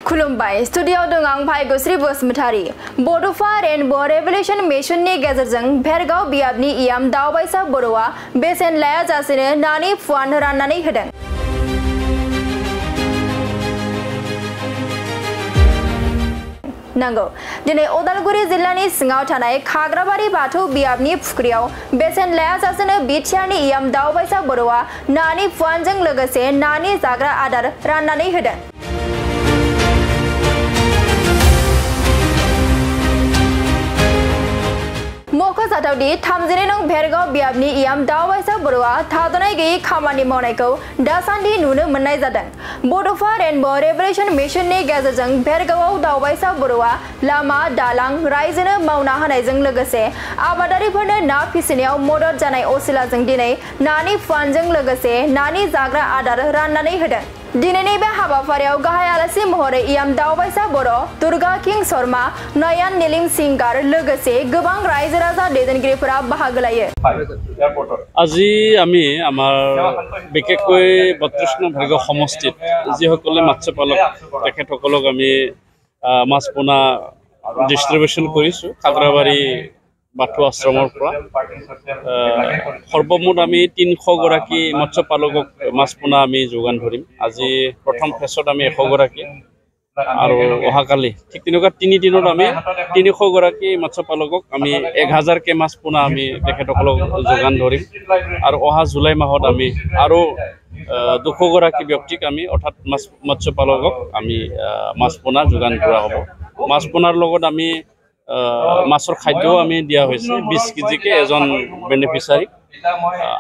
खुलुमबाय स्टुडियोआव दं आं भाग्यश्री बसुमतारी बड'फा रेनबो रेभलिउसन मिशननि गेजेरजों भेरगाव बियाबनि इयाम दावबायसा बर'आ बेसेन लायाजासेनो नानि फुवान राननानै होदों। नंगौ दिनै उदालगुरि जिल्लानि सिङाव थानाय खाग्राबारि बाथौ बियाबनि फुख्रियाव बेसेन लायाजासेनो बिटिआरनि इयाम दावबायसा बर'आ नानि फुवानजों लोगोसे नानि जाग्रा आदार राननानै होदों। मख'जाथावदि 32 नं भेरगाव बियाबनि इयाम दावबायसा बर'आ थाद'नाय गैयै खामानि मावनायखौ दासान्दि नुनो मोननाय जादों। बड'फा रेनबो रेभलिउसन मिशननि गेजेरजों भेरगावआव दावबायसा बर'आ लामा दालां रायजोनो मावना होनायजों लोगोसे आबादारिफोरनो ना फिसिनायाव मदद जानाय असिलाजों दिनै नानि फुवानजों लोगोसे नानि जाग्रा आदार राननानै होदों। दिनैनि बे हाबाफारियाव गाहाय आलासि महरै इयाम दावबायसा बर' दुर्गा किं शर्मा नयन नीलिम सिंगार लोगोसे गोबां रायजो राजा दैदेनगिरिफोरा बाहागो लायो। আজি আমি আমাৰ বিশেষকৈ 32 নং ভেৰগাঁও সমষ্টিত যিসকলে মাছ পালক তেখেতসকলক আমি মাছ পোনা ডিষ্ট্ৰিবিউশ্যন কৰিছোঁ খাগৰাবাৰী বাথৌ আশ্ৰমৰ পৰা সৰ্বমুঠ আমি 300 গৰাকী মৎস্য পালকক মাছ পোনা আমি যোগান ধৰিম। আজি প্ৰথম ফেজত আমি 100 গৰাকী আৰু অহাকালি ঠিক তেনেকুৱা 3 দিনত আমি 300 গৰাকী মৎস্য পালকক আমি 1000 কে মাছ পোনা আমি তেখেতসকলক যোগান ধৰিম আৰু অহা জুলাই মাহত আমি আৰু 200 গৰাকী ব্যক্তিক আমি অৰ্থাৎ মৎস্য পালকক আমি মাছ পোনা যোগান ধৰা হ'ব। মাছ পোনাৰ লগত আমি মাছৰ খাদ্যও আমি দিয়া হৈছে 20 কেজিকে এজন বেনিফিচিয়াৰী।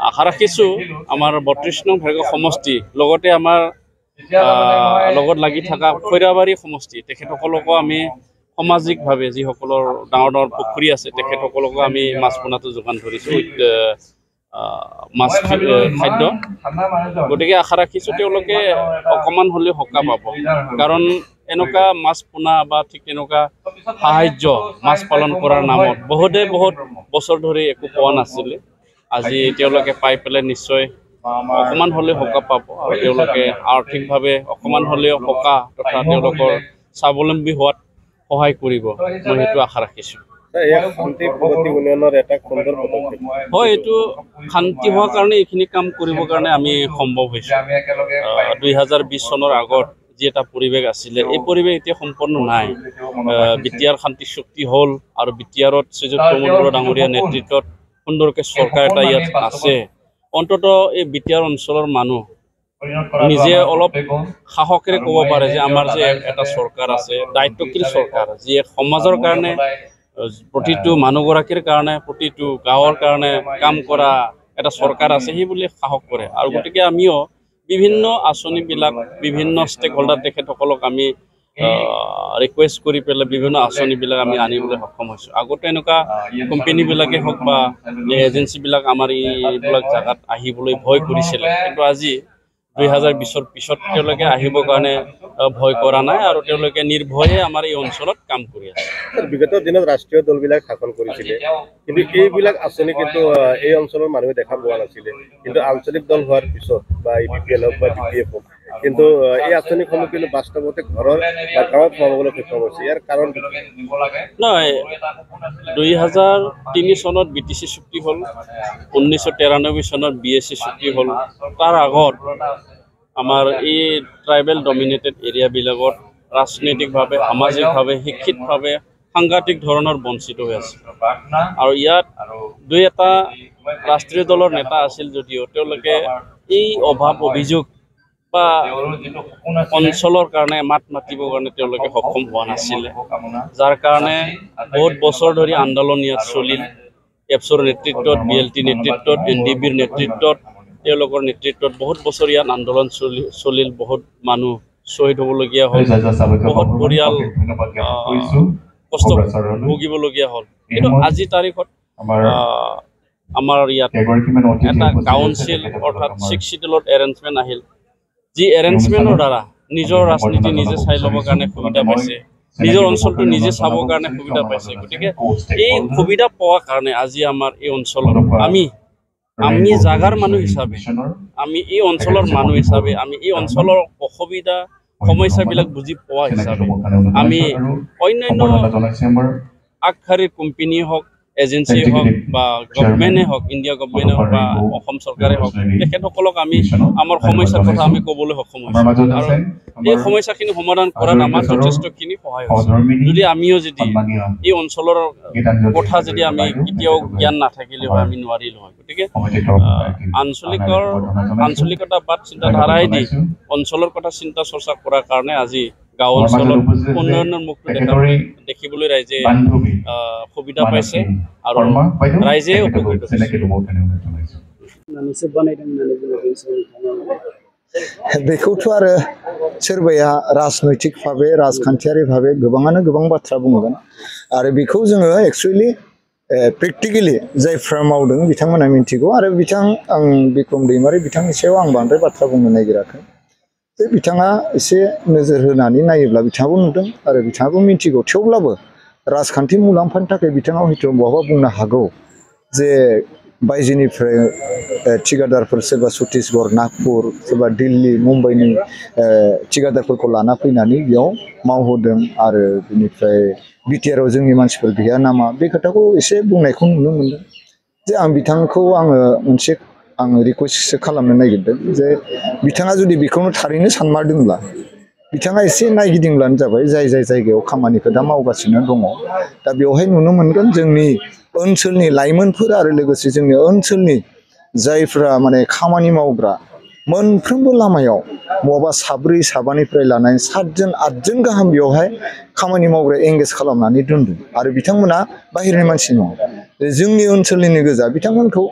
আশা ৰাখিছোঁ আমাৰ 32 নং ভেৰগাঁও সমষ্টি লগতে আমাৰ লগত লাগি থকা খৈৰাবাৰী সমষ্টি তেখেতসকলকো আমি সামাজিকভাৱে যিসকলৰ ডাঙৰ ডাঙৰ পুখুৰী আছে তেখেতসকলকো আমি মাছ পোনাটো যোগান ধৰিছোঁ মাছ খাদ্য। গতিকে আশা ৰাখিছোঁ তেওঁলোকে অকণমান হ'লেও সকাহ পাব, কাৰণ এনেকুৱা মাছ পোনা বা ঠিক তেনেকুৱা সাহায্য মাছ পালন কৰাৰ নামত বহুত বছৰ ধৰি একো পোৱা নাছিলে। আজি তেওঁলোকে পাই পেলাই নিশ্চয় অকণমান হ'লেও সকাহ পাব আৰু তেওঁলোকে আৰ্থিকভাৱে অকণমান হ'লেও সকাহ তথা তেওঁলোকৰ স্বাৱলম্বী হোৱাত সহায় কৰিব, মই সেইটো আশা ৰাখিছোঁ। হয়, এইটো শান্তি হোৱাৰ কাৰণে এইখিনি কাম কৰিবৰ কাৰণে আমি সম্ভৱ হৈছোঁ। 2020 চনৰ আগত যি এটা পৰিৱেশ আছিলে এই পৰিৱেশ এতিয়া সম্পূৰ্ণ নাই। বিটিআৰ শান্তি চুক্তি হ'ল আৰু বিটিআৰত শ্ৰীযুত প্ৰমোদ বড়ো ডাঙৰীয়া নেতৃত্বত সুন্দৰকৈ চৰকাৰ এটা ইয়াত আছে। অন্ততঃ এই বিটিআৰ অঞ্চলৰ মানুহ নিজে অলপ সাহসেৰে ক'ব পাৰে যে আমাৰ যে এটা চৰকাৰ আছে, দায়িত্বশীল চৰকাৰ, যিয়ে সমাজৰ কাৰণে প্ৰতিটো মানুহগৰাকীৰ কাৰণে প্ৰতিটো গাঁৱৰ কাৰণে কাম কৰা এটা চৰকাৰ আছে, সেই বুলি সাহস কৰে। আৰু গতিকে আমিও বিভিন্ন আঁচনিবিলাক বিভিন্ন ষ্টেক হোল্ডাৰ তেখেতসকলক আমি ৰিকুৱেষ্ট কৰি পেলাই বিভিন্ন আঁচনিবিলাক আমি আনিবলৈ সক্ষম হৈছোঁ। আগতে এনেকুৱা কোম্পানীবিলাকে হওক বা এজেঞ্চিবিলাক আমাৰ এইবিলাক জেগাত আহিবলৈ ভয় কৰিছিলে, কিন্তু আজি 2020ৰ পিছত তেওঁলোকে আহিবৰ কাৰণে ভয় কৰা নাই আৰু তেওঁলোকে নিৰ্ভয়ে আমাৰ এই অঞ্চলত কাম কৰি আছে। বিগত দিনত ৰাষ্ট্ৰীয় দলবিলাক শাসন কৰিছিলে, কিন্তু এইবিলাক আঁচনি কিন্তু এই অঞ্চলৰ মানুহে দেখা পোৱা নাছিলে। কিন্তু আঞ্চলিক দল হোৱাৰ পিছত বা IPPL হওক বা BPF হওক কিন্তু এই আঁচনিসমূহ কিন্তু বাস্তৱতে ঘৰৰ বা গাঁৱত সোমাবলৈ সক্ষম হৈছে। ইয়াৰ কাৰণ নহয়, 2003 চনত BTC চুক্তি হ'ল, 1993 চনত BSC চুক্তি হ'ল। তাৰ আগত আমাৰ এই ট্ৰাইবেল ডমিনেটেড এৰিয়াবিলাকত ৰাজনৈতিকভাৱে সামাজিকভাৱে শিক্ষিতভাৱে সাংঘাতিক ধৰণৰ বঞ্চিত হৈ আছে। আৰু ইয়াত 2-এটা ৰাষ্ট্ৰীয় দলৰ নেতা আছিল যদিও তেওঁলোকে এই অভাৱ অভিযোগ বা অঞ্চলৰ কাৰণে মাত মাতিবৰ কাৰণে তেওঁলোকে সক্ষম হোৱা নাছিলে, যাৰ কাৰণে বহুত বছৰ ধৰি আন্দোলন ইয়াত চলিল। এপছৰ নেতৃত্বত, BLT নেতৃত্বত, NDBৰ নেতৃত্বত, তেওঁলোকৰ নেতৃত্বত বহুত বছৰ ইয়াত আন্দোলন চলিল। বহুত মানুহ শ্বহীদ হ'বলগীয়া হ'ল, বহুত পৰিয়াল কষ্ট ভুগিবলগীয়া হ'ল। কিন্তু আজিৰ তাৰিখত আমাৰ ইয়াত এটা কাউন্সিল অৰ্থাৎ 6 চিডিউলত এৰেঞ্জমেণ্ট আহিল, যি এৰেঞ্জমেণ্টৰ দ্বাৰা নিজৰ ৰাজনীতি নিজে চাই ল'বৰ কাৰণে সুবিধা পাইছে, নিজৰ অঞ্চলটো নিজে চাবৰ কাৰণে সুবিধা পাইছে। গতিকে এই সুবিধা পোৱাৰ কাৰণে আজি আমাৰ এই অঞ্চলত আমি জাগাৰ মানুহ হিচাপে, আমি এই অঞ্চলৰ মানুহ হিচাপে আমি এই অঞ্চলৰ অসুবিধা সমস্যাবিলাক বুজি পোৱা হিচাপে আমি অন্যান্য আগশাৰীৰ কোম্পানী হওক এজেন্সি হওক বা গভৰ্ণমেণ্টে হওক ইণ্ডিয়া গভৰ্ণমেণ্টে হওক বা অসম চৰকাৰে হওক তেখেতসকলক আমি আমাৰ সমস্যাৰ কথা আমি ক'বলৈ সক্ষম হৈছোঁ আৰু এই সমস্যাখিনি সমাধান কৰাত আমাৰ যথেষ্টখিনি সহায় হৈছে যদি আমিও যদি এই অঞ্চলৰ কথা যদি আমি কেতিয়াও জ্ঞান নাথাকিলে হয় আমি নোৱাৰিলোঁ হয় গতিকে আঞ্চলিকতাবাদ চিন্তাধাৰাই দি অঞ্চলৰ কথা চিন্তা চৰ্চা কৰাৰ কাৰণে আজি গাঁও অঞ্চলত উন্নয়নৰ মুখটো দেখিবলৈ ৰাইজে সুবিধা পাইছে আৰু ৰাইজে উপকৃত बेखौथ' आरो सोरबाया राजनैतिक भाबे राजखान्थियारि भाबे गोबाङानो गोबां बाथ्रा बुंगोन आरो बेखौ जोङो एक्चुअली प्रेक्टिकेलि जायफ्रा मावदों बिथांमोना मिन्थिगौ आरो आं बिक्रम दैमारि बिथांनि सायाव आं बांद्राय बाथ्रा बुंनो नागिराखै जे बिथाङा एसे नोजोर होनानै नायोब्ला बिथाङाबो नुदों आरो बिथाङाबो मिन्थिगौ थेवब्लाबो राजखान्थि मुलाम्फानि थाखाय बिथाङा हयथ' बहाबा बुंनो हागौ जे बायजोनिफ्राय ठिकादारफोर सोरबा छत्तीसगढ़ नागपुर सोरबा दिल्ली मुम्बाइनि ठिकादारफोरखौ लाना फैनानै बेयाव मावहोदों आरो बिनिफ्राय बिटिआरआव जोंनि मानसिफोर गैया नामा बे खोथाखौ एसे बुंनायखौ नुनो मोनदों जे आं बिथांखौ आङो मोनसे रिकुवेस्टसो खालामनो नागिरदों जे बिथाङा जुदि बेखौनो थारैनो सानमारदोंब्ला बिथाङा एसे नायगिदिंब्लानो जाबाय जाय जायगायाव खामानिखौ दा मावगासिनो दङ दा बेवहाय नुनो मोनगोन जोंनि ओनसोलनि लाइमोनफोर आरो लोगोसे जोंनि ओनसोलनि जायफ्रा माने खामानि मावग्रा मोनफ्रोमबो लामायाव बहाबा साब्रै साबानिफ्राय लानानै 7 जन 8 जन गाहाम बेवहाय खामानि मावग्रा एंगेज खालामनानै दोनदों आरो बिथांमोना बाहेरनि मानसि नङा जोंनि ओनसोलनिनो गोजा बिथांमोनखौ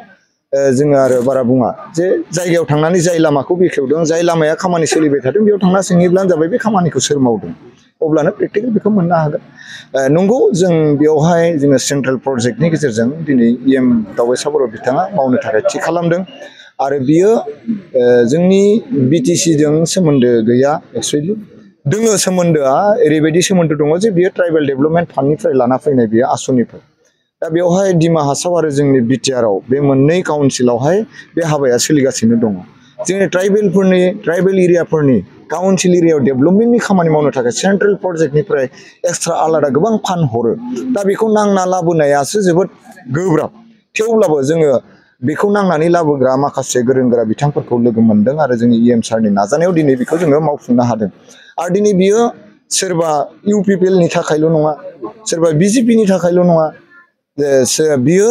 जोङो आरो बारा बुङा जे जायगायाव थांनानै जाय लामाखौ बेखेवदों जाय लामाया खामानि सोलिबाय थादों बेयाव थांना सोंहैब्लानो जाबाय बे खामानिखौ सोर मावदों अब्लानो प्रेक्टिकेल बेखौ मोननो हागोन नंगौ जों बेवहाय जोङो सेन्ट्रेल प्रजेक्टनि गेजेरजों दिनै इएम दावबायसा बर' बिथाङा मावनो थाखाय थि खालामदों आरो बियो जोंनि बिटिसिजों सोमोन्दो गैया एक्चुअली दोङो सोमोन्दोआ ओरैबायदि सोमोन्दो दङ जे बियो ट्राइबेल डेभेलपमेन्ट फान्डनिफ्राय लाना फैनाय बियो आसनिफोर दा बेवहाय डिमा हासाव आरो जोंनि बिटिआरआव बे मोननै काउन्सिलावहाय बे हाबाया सोलिगासिनो दङ जोंनि ट्राइबेल एरियाफोरनि काउन्सिल एरियायाव डेभेलपमेन्टनि खामानि मावनो थाखाय सेन्ट्रेल प्रजेक्टनिफ्राय एक्सट्रा आलादा गोबां फान्ड हरो दा बेखौ नांना लाबोनायासो जोबोद गोब्राब थेवब्लाबो जोङो बेखौ नांनानै लाबोग्रा माखासे गोरों गोरा बिथांफोरखौ लोगो मोनदों आरो जोंनि इएम सारनि नाजानायाव दिनै बेखौ जोङो मावफुंनो हादों आरो दिनै बियो सोरबा इउपिपिएलनि थाखायल' नङा सोरबा बिजेपिनि थाखायल' नङा बियो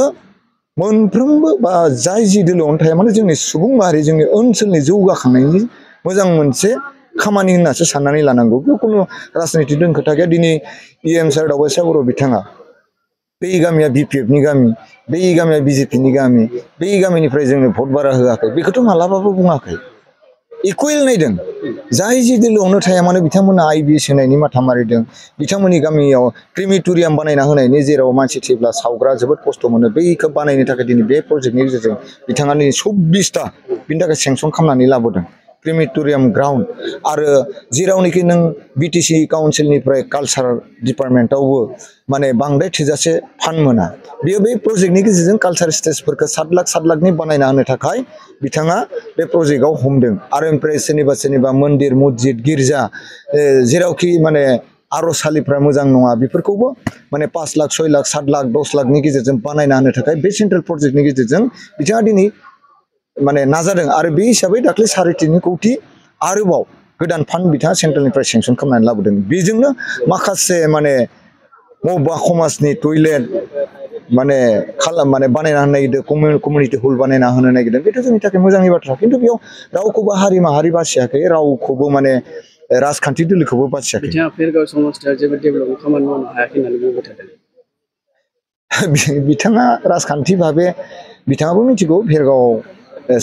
मोनफ्रोमबो बा जाय जि दोलोआवनो थाया माने जोंनि सुबुं माहारि जोंनि ओनसोलनि जौगाखांनायनि मोजां मोनसे खामानि होननासो साननानै लानांगौ बेयाव खुनु राजनितिक दोन खोथा गैया दिनै इएम सार दावबायसा बर' बिथाङा बे गामिया बिपिएफनि गामि बे गामिया बिजेपिनि गामि बे गामिनिफ्राय जोंनो भट बारा होआखै बेखौथ' मालाबाबो बुङाखै इकुवेल नायदों जाय जि दोलोआवनो थाया मानो बिथांमोना आइबिएस होनायनि माथा मारिदों बिथांमोननि गामियाव क्रिमेटरियाम बानायना होनायनि जेराव मानसि थैब्ला सावग्रा जोबोद खस्थ' मोनो बैखौ बानायनो थाखाय दिनै बे प्रजेक्टनि गेजेरजों बिथाङा दिनै 24टा बिनि थाखाय सेंसन खालामनानै लाबोदों क्रिमेटरियाम ग्राउन्ड आरो जेरावनोखि नों बिटिसि काउन्सिलनिफ्राय कालचार डिपार्टमेन्टआवबो माने बांद्राय थोजासे फान्ड मोना बेयो बे प्रजेक्टनि गेजेरजों कालचार स्टेजफोरखौ 7 लाखनि बानायना होनो थाखाय बिथाङा बे प्रजेक्टआव हमदों आरो ओमफ्राय सोरनिबा मन्दिर मस्जिद गिर्जा जेरावखि माने आर'जसालिफ्रा मोजां नङा बेफोरखौबो माने 5 लाख 6 लाख 7 लाख 10 लाखनि गेजेरजों बानायना होनो थाखाय बे सेन्ट्रेल प्रजेक्टनि गेजेरजों बिथाङा दिनै माने नाजादों आरो बे हिसाबै दाख्लै 3.5 कोटि आरोबाव गोदान फान्ड बिथाङा सेन्ट्रेलनिफ्राय सेंसन खालामनानै लाबोदों बेजोंनो माखासे माने बबेबा समाजनि टयलेट माने बानायना होनो नागिरदों कमिउनिटि हल बानायना होनो नागिरदों बेथ' जोंनि थाखाय मोजांनि बाथ्रा खिन्थु बेयाव रावखौबो हारि माहारि बासियाखै रावखौबो माने राजखान्थि दोलोखौबो बासियाखै बिथाङा फेरगाव समाजआव जेबो डेभेलपमेन्ट खामानि मावनो हायाखै होननानै बुंबाय थादों बिथाङा राजखान्थि भाबे बिथाङाबो मिथिगौ फेरगाव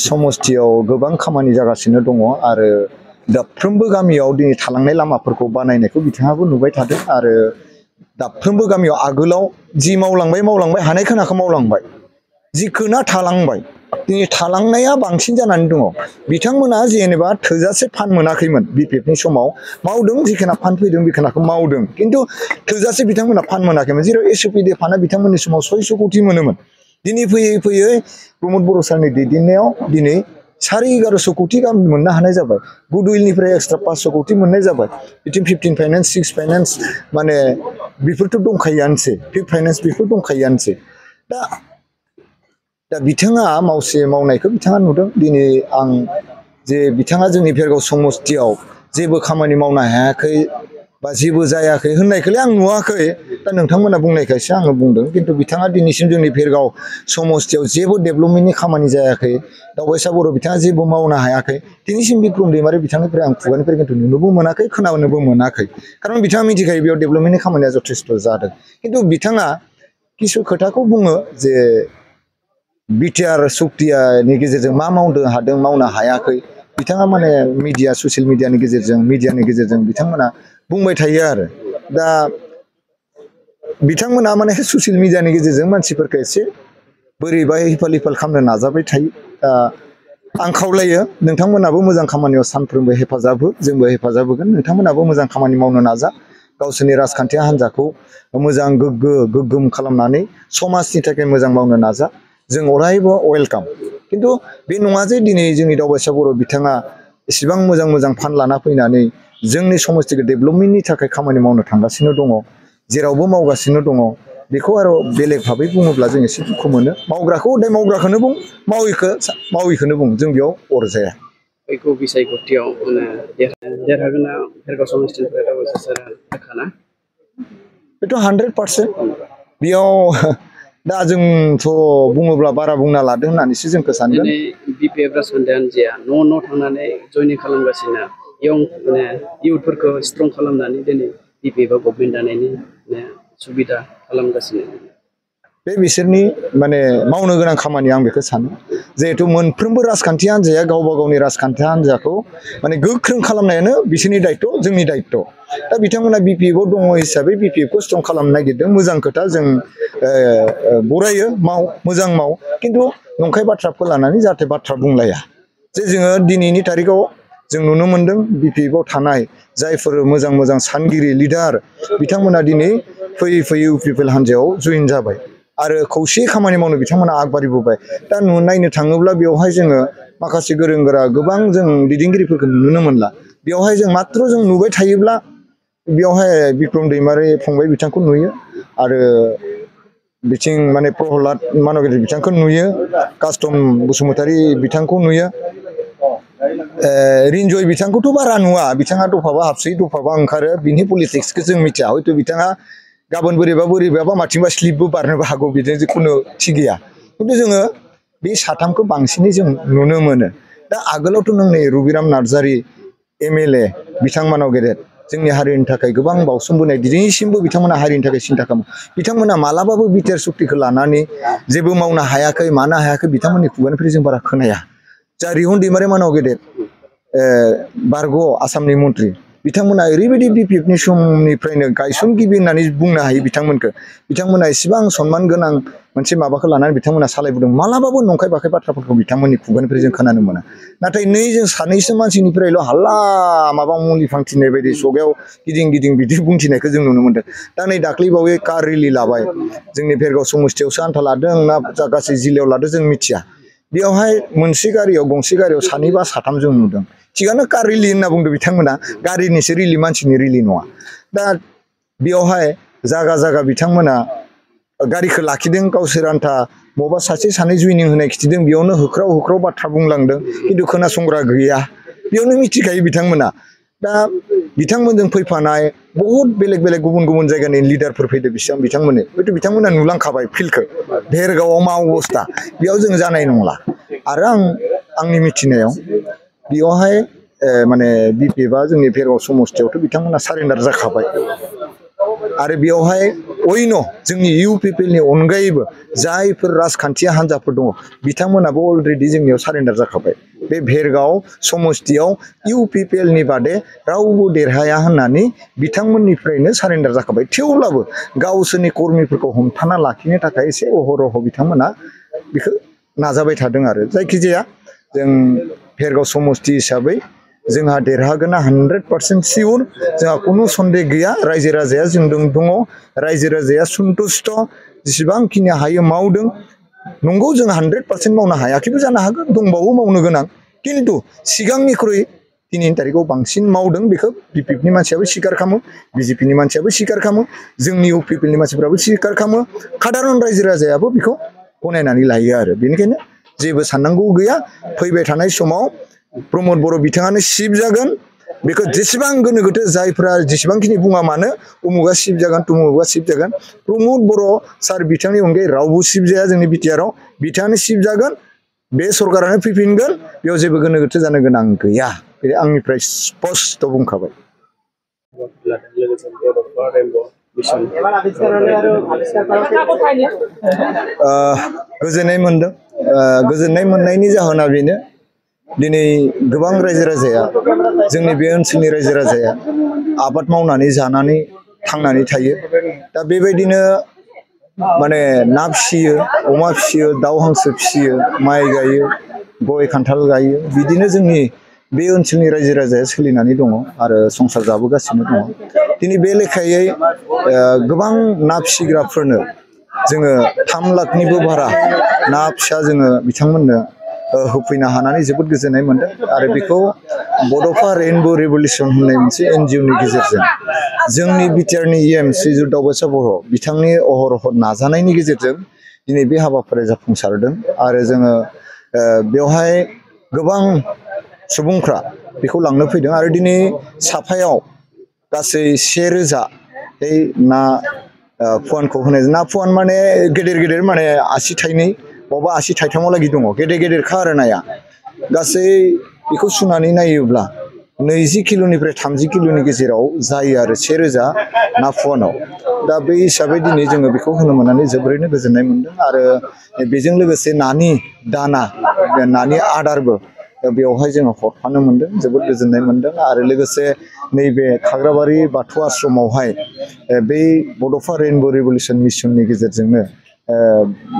समस्थियाव गोबां खामानि जागासिनो दङ आरो दाफ्रोमबो गामियाव दिनै थालांनाय लामाफोरखौ बानायनायखौ बिथाङाबो नुबाय थादों आरो दाफ्रोमबो गामियाव आगोलाव जि मावलांबाय हानाय खोनाखौ मावलांबाय जि खोना थालांबाय दिनै थालांनाया बांसिन जानानै दङ बिथांमोना जेनेबा थोजासे फान्ड मोनाखैमोन बिपिएफनि समाव मावदों जिखोना फान्ड फैदों बेखोनाखौ मावदों खिन्थु थोजासे बिथांमोना फान्ड मोनाखैमोन जेराव एसओपिडि फान्डा बिथांमोननि समाव 600 कोटि मोनोमोन दिनै फैयै प्रमद बर' सारनि दैदेननायाव दिनै 1150 कोटी गाहाम मोननो हानाय जाबाय गुडउइलनिफ्राय एक्सट्रा 500 कोटी मोननाय जाबाय बिथिं 15 फाइनान्स 6 फाइनान्स माने बेफोरथ' दंखायोआनोसै 5 फाइनान्स बेफोर दंखायोआनोसै दा बिथाङा मावनायखौ बिथाङा नुदों दिनै आं जे बिथाङा जोंनि भेरगाव समस्तियाव जेबो खामानि मावनो हायाखै बा जेबो जायाखै होननायखौलाय आं नुवाखै दा नोंथांमोना बुंनायखायसो आङो बुंदों खिन्थु बिथाङा दिनैसिम जोंनि भेरगाव समस्तियाव जेबो डेभेलपमेन्टनि खामानि जायाखै दावबायसा बर' बिथाङा जेबो मावनो हायाखै दिनैसिम बिक्रम दैमारि बिथांनिफ्राय आं खुगानिफ्राय खिन्थु नुनोबो मोनाखै खोनानोबो मोनाखै खारन बिथाङा मिथिखायो बेयाव डेभेलपमेन्टनि खामानिया जथेस्थ जादों खिन्थु बिथाङा किसु खोथाखौ बुङो जे बिटिआर सुक्तियानि गेजेरजों मा मावनो हादों मावनो हायाखै बिथाङा माने मिडिया ससियेल मिडियानि गेजेरजों बिथांमोना बुंबाय थायो आरो दा बिथांमोना माने ससियेल मिडियानि गेजेरजों मानसिफोरखौ एसे बोरैबा हिफाल खालामनो नाजाबाय थायो आं खावलायो नोंथांमोनाबो मोजां खामानियाव सानफ्रोमबो हेफाजाब हो जोंबो हेफाजाब होगोन नोंथांमोनाबो मोजां खामानि मावनो नाजा गावसोरनि राजखान्थि हान्जाखौ मोजां गोग्गोम खालामनानै समाजनि थाखाय मोजां मावनो नाजा जों अरायबो वेलकाम खिन्थु बे नङा जे दिनै जोंनि दावबायसा बर' बिथाङा एसेबां मोजां फान्ड लाना फैनानै जोंनि समस्तिखौ डेभेलपमेन्टनि थाखाय खामानि मावनो थांगासिनो दङ जेरावबो मावगासिनो दङ बेखौ आरो बेलेग भाबै बुङोब्ला जों एसे दुखु मोनो मावग्राखौ हदाय मावग्राखौनो बुं माविखौनो बुं जों बेयाव अरजाया फैगौ बिसायख'थियाव देरहागोना भेरगाव समस्तिनिफ्राय दावबायसा सारा रोखाना बेथ' 100% बेयाव दा जोंथ' बुङोब्ला बारा बुंना लादों होननानैसो जोंखौ सानगोन दिनै बिपिएफ राजखान्थि हान्जाया न' थांनानै जयनिं खालामगासिनो इयं माने इयुथफोरखौ स्ट्रं खालामनानै दिनै बिपिएफआ गभर्नमेन्ट दानायनि सुबिदा खालामगासिनो बे बिसोरनि माने मावनो गोनां खामानि आं बेखौ सानो जिहेतु मोनफ्रोमबो राजखान्थि हान्जाया गावबा गावनि राजखान्थि हान्जाखौ माने गोख्रों खालामनायानो बिसोरनि दायित्व जोंनि दायित्व दा बिथांमोना बिपिएफआव दङ हिसाबै बिपिएफखौ स्ट्रं खालामनो नागिरदों मोजां खोथा जों बरायो मोजां माव खिन्थु नंखाय बाथ्राखौ लानानै जाहाथे बाथ्रा बुंलाया जे जोङो दिनैनि तारिखाव जों नुनो मोन्दों बिपिएफआव थानाय जायफोर मोजां सानगिरि लिडार बिथांमोना दिनै फैयै इउपिपिएल हान्जायाव जइन जाबाय आरो खौसे खामानि मावनो बिथांमोना आगबारिबोबाय दा नायनो थाङोब्ला बेवहाय जोङो माखासे गोरों गोरा गोबां जों दैदेनगिरिफोरखौ नुनो मोनला बेवहाय जों मात्र जों नुबाय थायोब्ला बेवहाय बिक्रम दैमारि फंबाय बिथांखौ नुयो आरो बिथिं माने प्रहलाद मानगिरि बिथांखौ नुयो कास्टम बसुमतारी बिथांखौ नुयो रिन्जय बिथांखौथ' बारा नुवा बिथाङा दफाबा हाबसै दफाबा ओंखारो बिनि पलिटिक्सखौ जों मिथिया हयथ' बिथाङा गाबोन बोरैबा माथिंबा स्लिपबो बारनोबो हागौ बिदि जिखुनु थि गैया खिन्थु जोङो बे साथामखौ बांसिनै जों नुनो मोनो दा आगोलावथ' नों नै रबिराम नार्जारि एमएलए बिथांमोनाव गेदेर जोंनि हारिनि थाखाय गोबां बावसोमबोनाय दिनैसिमबो बिथांमोना हारिनि थाखाय सिन्था खालामो बिथांमोना मालाबाबो बिटिआर सुक्तिखौ लानानै जेबो मावनो हायाखै मानो हायाखै बिथांमोननि खुगानिफ्राय जों बारा खोनाया जा रिहन दैमारि मानाव गेदेर बारग' आसामनि मन्त्रि बिथांमोना ओरैबायदि बिपिएफनि समनिफ्रायनो गायसनगिरि होननानै बुंनो हायो बिथांमोना एसेबां सनमान गोनां मोनसे माबाखौ लानानै बिथांमोना सालायबोदों मालाबाबो नंखाय बाखाय बाथ्राफोरखौ बिथांमोननि खुगानिफ्राय जों खोनानो मोना नाथाय नै जों सानैसो मानसिनिफ्रायल' हाल्ला माबा मुलि फांथिनाय बायदि सगायाव गिदिं बिदि बुंथिनायखौ जों नुनो मोन्दों दा नै दाख्लैबावै कार रेलि लाबाय जोंनि भेरगाव समस्तियावसो आन्था लादों ना गासै जिल्लायाव लादों जों मिथिया बेयावहाय गंसे गारियाव सानैबा साथाम जों नुदों थिगानो कार रेलि होनना बुंदों बिथांमोना गारिनिसो रेलि मानसिनि रेलि नङा दा बेयावहाय जागा बिथांमोना गारिखौ लाखिदों गावसोर आन्था बबेबा सासे सानै जइनिं होनाय खिथिदों बेयावनो होख्राव बाथ्रा बुंलांदों खिन्थु खोनासंग्रा गैया बेयावनो मिथिखायो बिथांमोना दा बिथांमोनजों फैफानाय बहुद बेलेग गुबुन जायगानि लिडारफोर फैदों बिथांमोननो हयथ' बिथांमोना नुलांखाबाय फिल्डखौ भेरगावआव मा अबस्था बेयाव जों जानाय नंला आरो आंनि मिथिनायाव बेयावहाय माने बिपिएफआ जोंनि भेरगाव समस्तियावथ' बिथांमोना सारेन्डार जाखाबाय आरो बेयावहाय जोंनि इउपिपिएलनि अनगायैबो जायफोर राजखान्थि हान्जाफोर दङ बिथांमोनाबो अलरेडि जोंनियाव सारेन्डार जाखाबाय बे भेरगाव समस्तियाव इउपिपिएलनि बादे रावबो देरहाया होननानै बिथांमोननिफ्रायनो सारेन्डार जाखाबाय थेवब्लाबो गावसोरनि कर्मिफोरखौ हमथाना लाखिनो थाखाय एसे अहरह बिथांमोना बेखौ नाजाबाय थादों आरो जायखिजाया जों भेरगाव समस्ति हिसाबै जोंहा देरहागोना 100% सियर जोंहा खुनु सन्देह गैया रायजो राजाया जोंजों दङ रायजो राजाया सन्तुष्ट जेसेबांखिनि हायो मावदों नंगौ जों 100% मावनो हायाखैबो जानो हागौ दंबावो मावनो गोनां किन्तु सिगांनिख्रुइ दिनैनि तारिखाव बांसिन मावदों बेखौ बिपिएफनि मानसियाबो स्वीकार खालामो बिजेपिनि मानसियाबो स्वीकार खालामो जोंनि इउपिपिएलनि मानसिफोराबो स्वीकार खालामो साधारन रायजो राजायाबो बेखौ गनायनानै लायो आरो बेनिखायनो जेबो साननांगौ गैया फैबाय थानाय समाव प्रमद बर' बिथाङानो सिफ जागोन बेखौ जेसेबां गोनो गोथो जायफ्रा जेसेबांखिनि बुङा मानो उमुगा सिफ जागोन तुमुगा सिफ जागोन प्रमद बर' सार बिथांनि अनगायै रावबो सिफ जाया जोंनि बिटिआरआव बिथाङानो सिफ जागोन बे सरकारानो फैफिनगोन बेयाव जेबो गोनो गोथो जानो गोनां गैया बे आंनिफ्राय स्पष्ट बुंखाबाय गोजोननाय मोनदों गोजोननाय मोननायनि जाहोना बेनो दिनै गोबां रायजो राजाया जोंनि बे ओनसोलनि रायजो राजाया आबाद मावनानै जानानै थांनानै थायो दा बेबायदिनो माने ना फिसियो अमा फिसियो दाउ हांसो फिसियो माइ गायो गय खान्थाल गायो बिदिनो जोंनि बे ओनसोलनि रायजो राजाया सोलिनानै दङ आरो संसार जाबोगासिनो दङ दिनै बे लेखायै गोबां ना फिसिग्राफोरनो जोङो 3 लाखनिबो बारा ना फिसा जोङो बिथांमोननो होफैनो हानानै जोबोद गोजोननाय मोनदों आरो बेखौ बड'फा रेइनब' रिभलिउसन होननाय मोनसे एनजिअनि गेजेरजों जोंनि बिटिआरनि इएम श्रीजुत दावबासा बर' बिथांनि अहरह नाजानायनि गेजेरजों दिनै बे हाबाफारिया जाफुंसारदों आरो जोङो बेवहाय गोबां सुबुंफ्रा बेखौ लांनो फैदों आरो दिनै साफायाव गासै 1000 बै ना फुवानखौ होनाय ना फुवान माने गेदेर गेदेर माने आसि थाइनै बबा आसि थाइथामाव लागि दङ गेदेर गेदेरखा आरो नाया गासै बेखौ सुनानै नायोब्ला 20 किल'निफ्राय 30 किल'नि गेजेराव जायो आरो 1000 ना फुवानाव दा बे हिसाबै दिनै जोङो बेखौ होनो मोननानै जोबोरैनो गोजोननाय मोनदों आरो बेजों लोगोसे नानि दाना नानि आदारबो बेवहाय जोङो हरफानो मोनदों जोबोद गोजोननाय मोनदों आरो लोगोसे नैबे खाग्राबारि बाथौ आश्रमावहाय बै बड'फा रेइनब' रिभलिउसन मिशननि गेजेरजोंनो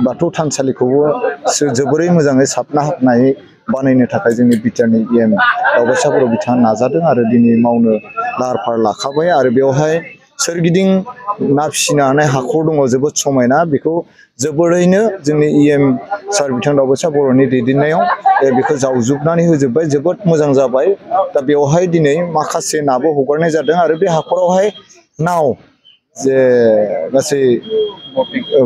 बाथौ थानसालिखौबो जोबोरै मोजाङै साबना हाबनायै बानायनो थाखाय जोंनि बिटिआरनि इएम दावबासा बर' बिथाङा नाजादों आरो दिनै मावनो लाहार फाहार लाखाबाय आरो बेवहाय सोरगिदिं ना फिसिनो हानाय हाखर दङ जोबोद समायना बेखौ जोबोरैनो जोंनि इएम सार बिथां दावबासा बर'नि दैदेननायाव बेखौ जावजुबनानै होजोबबाय जोबोद मोजां जाबाय दा बेवहाय दिनै माखासे नाबो हगारनाय जादों आरो बे हाखरावहाय नाव जे गासै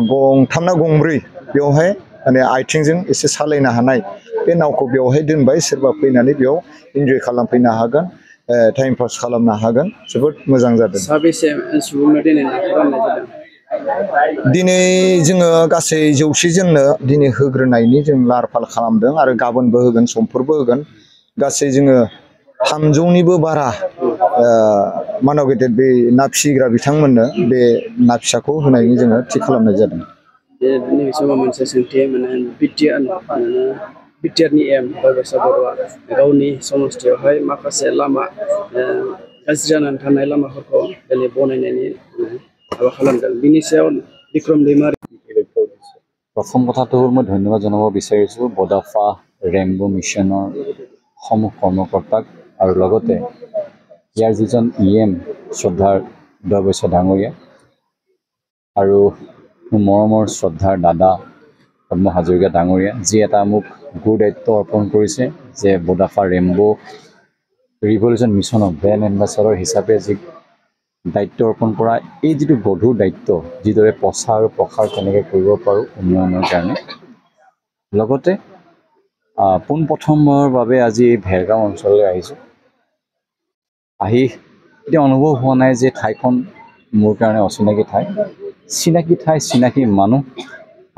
गंथाम ना गंब्रै बेवहाय माने आथिंजों एसे सालायनो हानाय बे नावखौ बेवहाय दोनबाय सोरबा फैनानै बेयाव इन्जय खालामफैनो हागोन टाइम पास खालामनो हागोन जोबोद मोजां जादों साबेसे सुबुंनो दिनै नाखौ राननाय जादों दिनै जोङो गासै 100 जननो दिनै होग्रोनायनि जों लाहार फाहार खालामदों आरो गाबोनबो होगोन समफोरबो होगोन गासै जोङो 300निबो बारा मानव गेदेर बे ना फिसिग्रा बिथांमोननो बे ना फिसाखौ होनायनि जोङो थि खालामनाय जादों नैबे समाव मोनसे सोंथि माने बिटिआरनि एम दावबासा बर'आ गावनि समस्थियावहाय माखासे लामा गाज्रि जानानै थानाय लामाफोरखौ दिनै बनायनायनि हाबा खालामदों बिनि सायाव बिक्रम दैमारि प्रथम কথাটো মই ধন্যবাদ জনাব বিচাৰিছোঁ বড'ফা ৰেইনব' মিছনৰ সমূহ কৰ্মকৰ্তাক আৰু লগতে ইয়াৰ যিজন ইএম শ্ৰদ্ধাৰ দাৱবছা ডাঙৰীয়া আৰু মৰমৰ শ্ৰদ্ধাৰ দাদা পদ্ম হাজৰিকা ডাঙৰীয়া যি এটা মোক গুৰু দায়িত্ব অৰ্পণ কৰিছে যে বড'ফা ৰেইনব' ৰিভলিউচন মিছনৰ ব্ৰেণ্ড এম্বেচাডৰ হিচাপে যি দায়িত্ব অৰ্পণ কৰা এই যিটো গধুৰ দায়িত্ব যিদৰে প্ৰচাৰ আৰু প্ৰসাৰ কেনেকৈ কৰিব পাৰোঁ উন্নয়নৰ কাৰণে লগতে পোনপ্ৰথমবাৰৰ বাবে আজি এই ভেৰগাঁও অঞ্চললৈ আহিছোঁ আহি এতিয়া অনুভৱ হোৱা নাই যে ঠাইখন মোৰ কাৰণে অচিনাকি ঠাই চিনাকি ঠাই চিনাকি মানুহ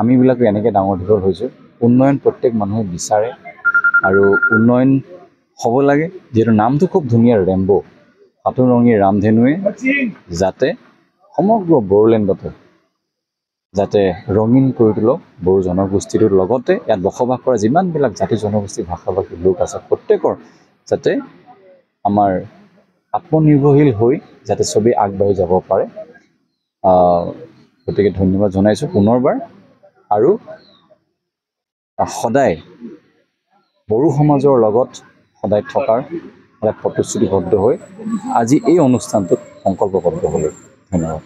আমিবিলাকো এনেকৈ ডাঙৰ দীঘল হৈছোঁ উন্নয়ন প্ৰত্যেক মানুহে বিচাৰে আৰু উন্নয়ন হ'ব লাগে যিহেতু নামটো খুব ধুনীয়া ৰেইনব' সাতোৰঙী ৰামধেনুৱে যাতে সমগ্ৰ বড়োলেণ্ডতে যাতে ৰঙীন কৰি তোলক বড়ো জনগোষ্ঠীটোৰ লগতে ইয়াত বসবাস কৰা যিমানবিলাক জাতি জনগোষ্ঠী ভাষাভাষী লোক আছে প্ৰত্যেকৰ যাতে আমাৰ আত্মনিৰ্ভৰশীল হৈ যাতে চবেই আগবাঢ়ি যাব পাৰে গতিকে ধন্যবাদ জনাইছোঁ পুনৰবাৰ আৰু সদায় বড়ো সমাজৰ লগত সদায় থকাৰ এটা প্ৰতিশ্ৰুতিবদ্ধ হৈ আজি এই অনুষ্ঠানটোত সংকল্পবদ্ধ হ'লোঁ ধন্যবাদ